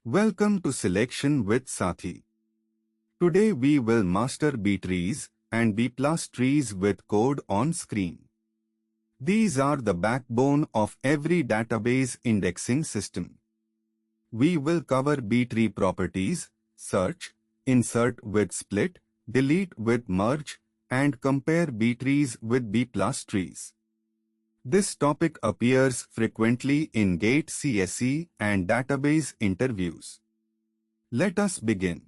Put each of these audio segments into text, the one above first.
Welcome to Selection with Sathi. Today we will master B trees and B plus trees with code on screen. These are the backbone of every database indexing system. We will cover B tree properties, search, insert with split, delete with merge, and compare B trees with B plus trees. This topic appears frequently in GATE CSE and database interviews. Let us begin.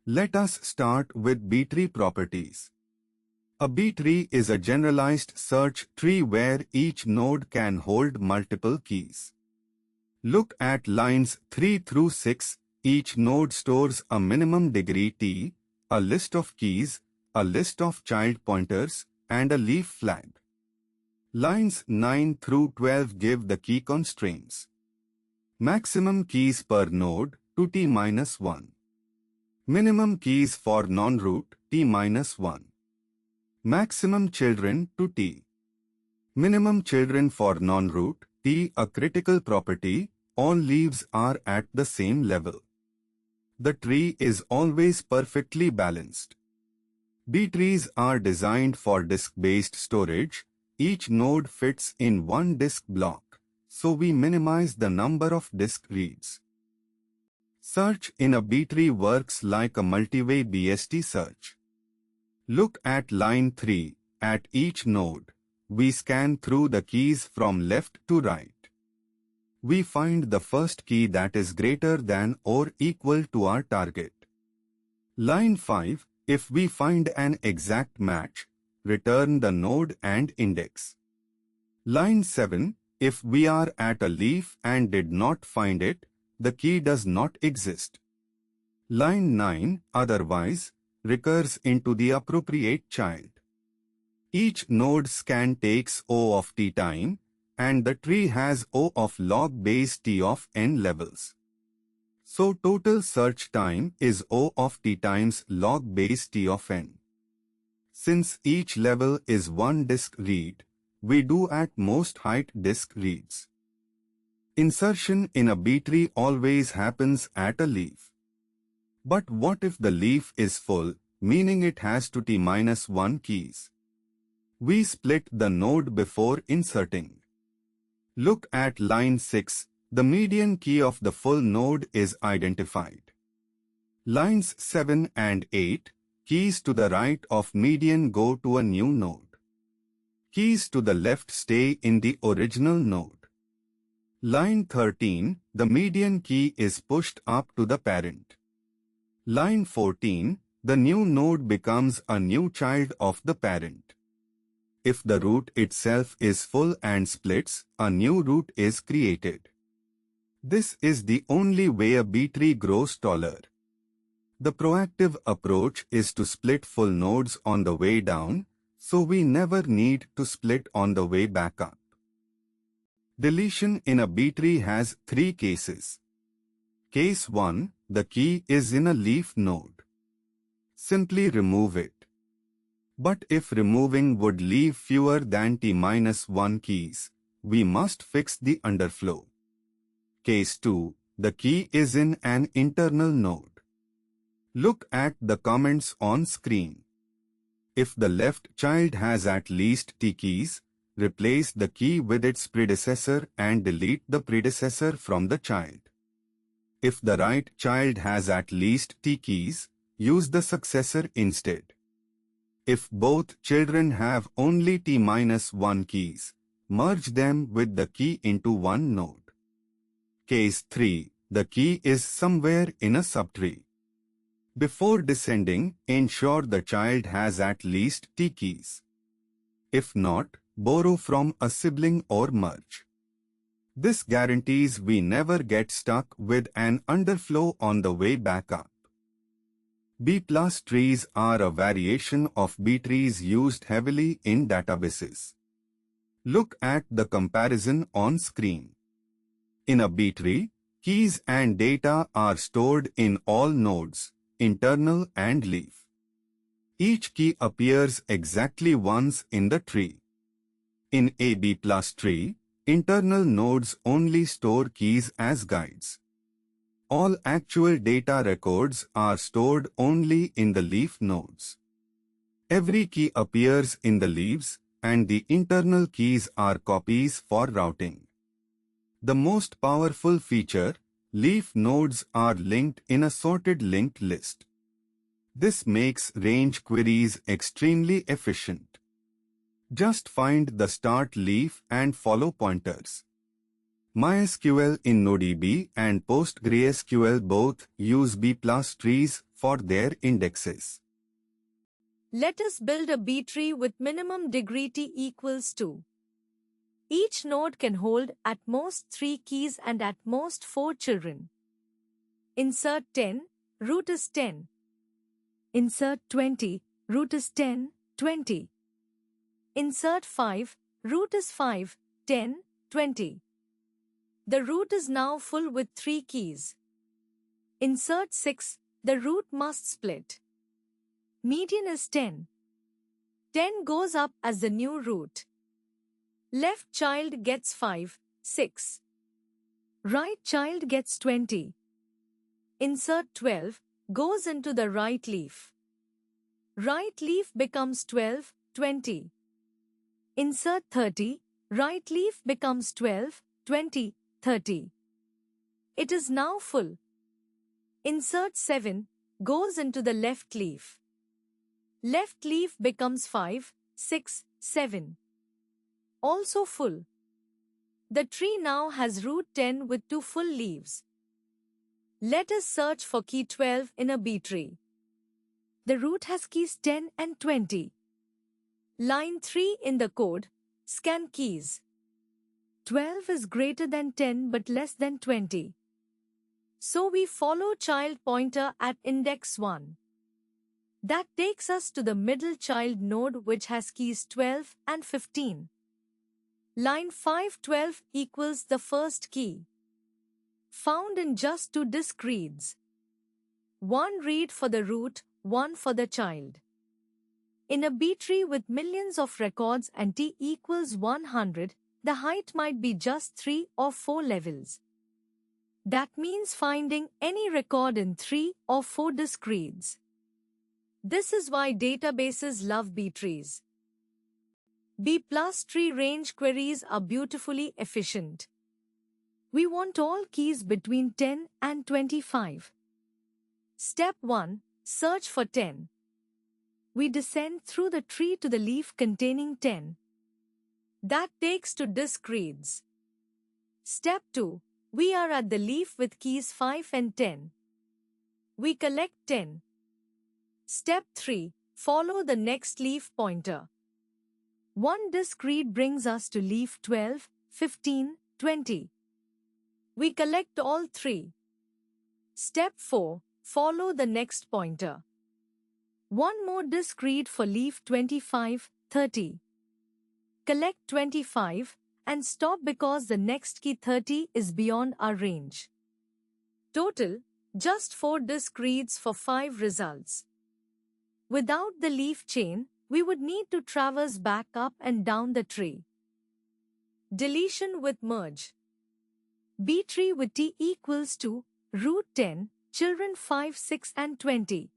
Let us start with B-tree properties. A B-tree is a generalized search tree where each node can hold multiple keys. Look at lines 3 through 6. Each node stores a minimum degree T, a list of keys, a list of child pointers, and a leaf flag. Lines 9 through 12 give the key constraints. Maximum keys per node to T-1. Minimum keys for non-root T-1. Maximum children to T. Minimum children for non-root T. A critical property, all leaves are at the same level. The tree is always perfectly balanced. B-trees are designed for disk-based storage. Each node fits in one disk block, so we minimize the number of disk reads. Search in a B-tree works like a multi-way BST search. Look at line 3. At each node, we scan through the keys from left to right. We find the first key that is greater than or equal to our target. Line 5. If we find an exact match, return the node and index. Line 7. If we are at a leaf and did not find it, the key does not exist. Line 9. Otherwise, recurs into the appropriate child. Each node scan takes O of T time, and the tree has O of log base T of n levels. So total search time is O of T times log base T of n. Since each level is one disk read, we do at most height disk reads. Insertion in a B-tree always happens at a leaf. But what if the leaf is full, meaning it has to T-1 keys? We split the node before inserting. Look at line 6. The median key of the full node is identified. Lines 7 and 8. Keys to the right of median go to a new node. Keys to the left stay in the original node. Line 13. The median key is pushed up to the parent. Line 14. The new node becomes a new child of the parent. If the root itself is full and splits, a new root is created. This is the only way a B-tree grows taller. The proactive approach is to split full nodes on the way down, so we never need to split on the way back up. Deletion in a B-tree has 3 cases. Case 1. The key is in a leaf node. Simply remove it. But if removing would leave fewer than T-1 keys, we must fix the underflow. Case 2. The key is in an internal node. Look at the comments on screen. If the left child has at least T keys, replace the key with its predecessor and delete the predecessor from the child. If the right child has at least T keys, use the successor instead. If both children have only T-1 keys, merge them with the key into one node. Case 3. The key is somewhere in a subtree. Before descending, ensure the child has at least T keys. If not, borrow from a sibling or merge. This guarantees we never get stuck with an underflow on the way back up. B-plus trees are a variation of B-trees used heavily in databases. Look at the comparison on screen. In a B-tree, keys and data are stored in all nodes, internal and leaf. Each key appears exactly once in the tree. In a B-plus tree, internal nodes only store keys as guides. All actual data records are stored only in the leaf nodes. Every key appears in the leaves, and the internal keys are copies for routing. The most powerful feature, leaf nodes are linked in a sorted linked list. This makes range queries extremely efficient. Just find the start leaf and follow pointers. MySQL in NoDB and PostgreSQL both use B+ trees for their indexes. Let us build a B tree with minimum degree t equals 2. Each node can hold at most 3 keys and at most 4 children. Insert 10, root is 10. Insert 20, root is 10, 20. Insert 5, root is 5, 10, 20. The root is now full with 3 keys. Insert 6, the root must split. Median is 10. 10 goes up as the new root. Left child gets 5, 6. Right child gets 20. Insert 12, goes into the right leaf. Right leaf becomes 12, 20. Insert 30, right leaf becomes 12, 20, 30. It is now full. Insert 7, goes into the left leaf. Left leaf becomes 5, 6, 7. Also full. The tree now has root 10 with 2 full leaves. Let us search for key 12 in a B tree. The root has keys 10 and 20. Line 3 in the code, scan keys. 12 is greater than 10 but less than 20. So we follow child pointer at index 1. That takes us to the middle child node which has keys 12 and 15. Line 512 equals the first key. Found in just 2 disk reads. 1 read for the root, 1 for the child. In a B tree with millions of records and t equals 100, the height might be just 3 or 4 levels. That means finding any record in 3 or 4 disk reads. This is why databases love B trees. B+ tree range queries are beautifully efficient. We want all keys between 10 and 25. Step 1. Search for 10. We descend through the tree to the leaf containing 10. That takes to disk reads. Step 2. We are at the leaf with keys 5 and 10. We collect 10. Step 3. Follow the next leaf pointer. 1 disk read brings us to leaf 12, 15, 20. We collect all 3. Step 4. Follow the next pointer. 1 more disk read for leaf 25, 30. Collect 25 and stop because the next key 30 is beyond our range. Total, just 4 disk reads for 5 results. Without the leaf chain, we would need to traverse back up and down the tree. Deletion with merge. B tree with t equals to root 10, children 5, 6 and 20.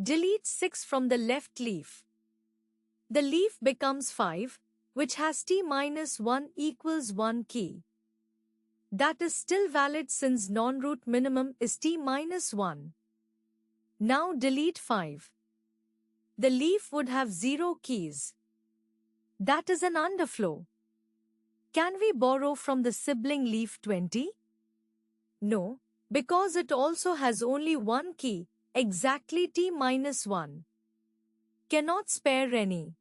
Delete 6 from the left leaf. The leaf becomes 5, which has t minus 1 equals 1 key. That is still valid since non-root minimum is t minus 1. Now delete 5. The leaf would have 0 keys. That is an underflow. Can we borrow from the sibling leaf 20? No, because it also has only 1 key, exactly t minus 1. Cannot spare any.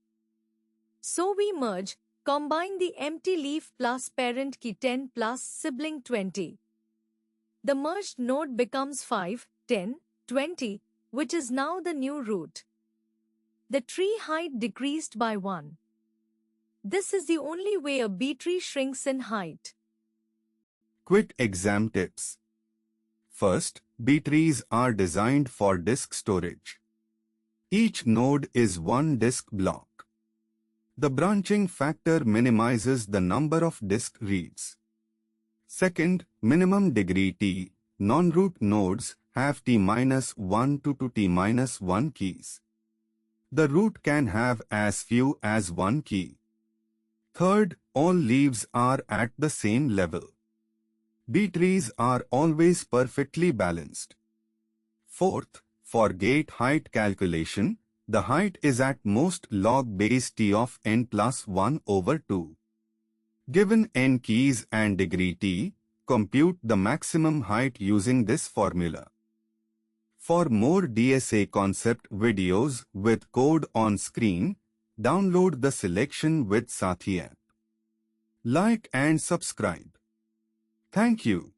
So we merge, combine the empty leaf plus parent key 10 plus sibling 20. The merged node becomes 5, 10, 20, which is now the new root. The tree height decreased by 1. This is the only way a B tree shrinks in height. Quick exam tips. First, B trees are designed for disk storage. Each node is 1 disk block. The branching factor minimizes the number of disk reads. Second, minimum degree T, non-root nodes have t-1 to t-1 keys. The root can have as few as one key. Third, all leaves are at the same level. B-trees are always perfectly balanced. Fourth, for gate height calculation, the height is at most log base t of n plus 1 over 2. Given n keys and degree t, compute the maximum height using this formula. For more DSA concept videos with code on screen, download the Selection with Sathi app. Like and subscribe. Thank you.